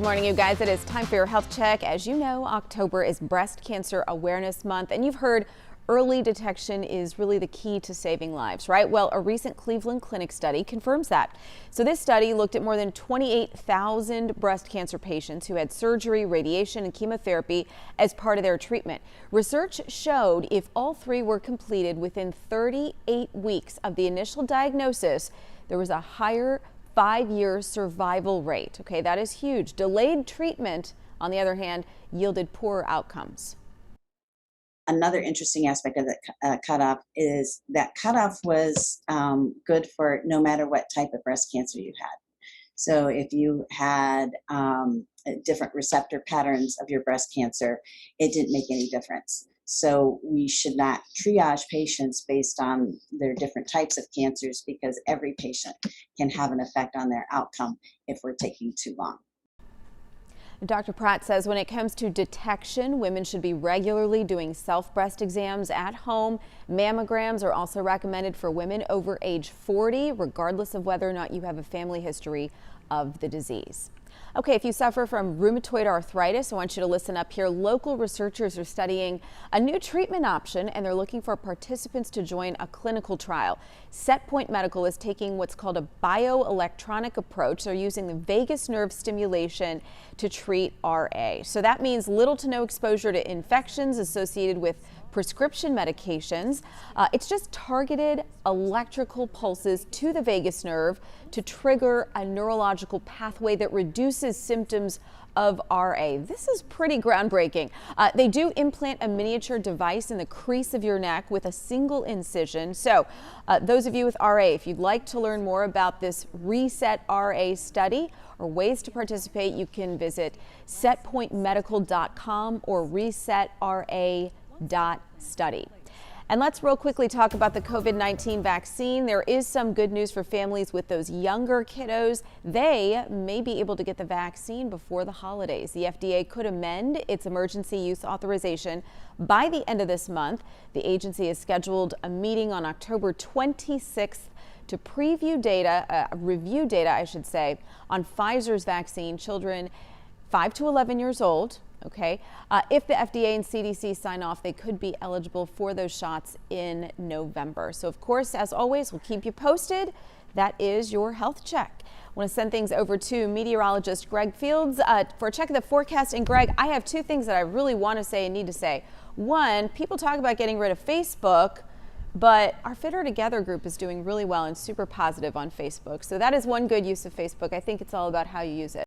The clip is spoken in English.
Good morning, you guys. It is time for your health check. As you know, October is Breast Cancer Awareness Month, and you've heard early detection is really the key to saving lives, right? Well, a recent Cleveland Clinic study confirms that. So this study looked at more than 28,000 breast cancer patients who had surgery, radiation, and chemotherapy as part of their treatment. Research showed if all three were completed within 38 weeks of the initial diagnosis, there was a higher 5-year survival rate. Okay, that is huge. Delayed treatment, on the other hand, yielded poorer outcomes. Another interesting aspect of the cutoff is that cutoff was good for no matter what type of breast cancer you had. So if you had different receptor patterns of your breast cancer, it didn't make any difference. So we should not triage patients based on their different types of cancers, because every patient can have an effect on their outcome if we're taking too long. Dr. Pratt says when it comes to detection, women should be regularly doing self-breast exams at home. Mammograms are also recommended for women over age 40, regardless of whether or not you have a family history of the disease. Okay, if you suffer from rheumatoid arthritis, I want you to listen up here. Local researchers are studying a new treatment option, and they're looking for participants to join a clinical trial. Setpoint Medical is taking what's called a bioelectronic approach. They're using the vagus nerve stimulation to treat RA. So that means little to no exposure to infections associated with prescription medications. It's just targeted electrical pulses to the vagus nerve to trigger a neurological pathway that reduces symptoms of RA. This is pretty groundbreaking. They do implant a miniature device in the crease of your neck with a single incision. So those of you with RA, if you'd like to learn more about this Reset RA study or ways to participate, you can visit setpointmedical.com or resetra.study. And let's real quickly talk about the COVID-19 vaccine. There is some good news for families with those younger kiddos. They may be able to get the vaccine before the holidays. The FDA could amend its emergency use authorization by the end of this month. The agency has scheduled a meeting on October 26th to review data, I should say, on Pfizer's vaccine, children 5 to 11 years old. Okay, if the FDA and CDC sign off, they could be eligible for those shots in November. So, of course, as always, we'll keep you posted. That is your health check. I want to send things over to meteorologist Greg Fields for a check of the forecast. And Greg, I have two things that I really want to say and need to say. One, people talk about getting rid of Facebook, but our Fitter Together group is doing really well and super positive on Facebook. So that is one good use of Facebook. I think it's all about how you use it.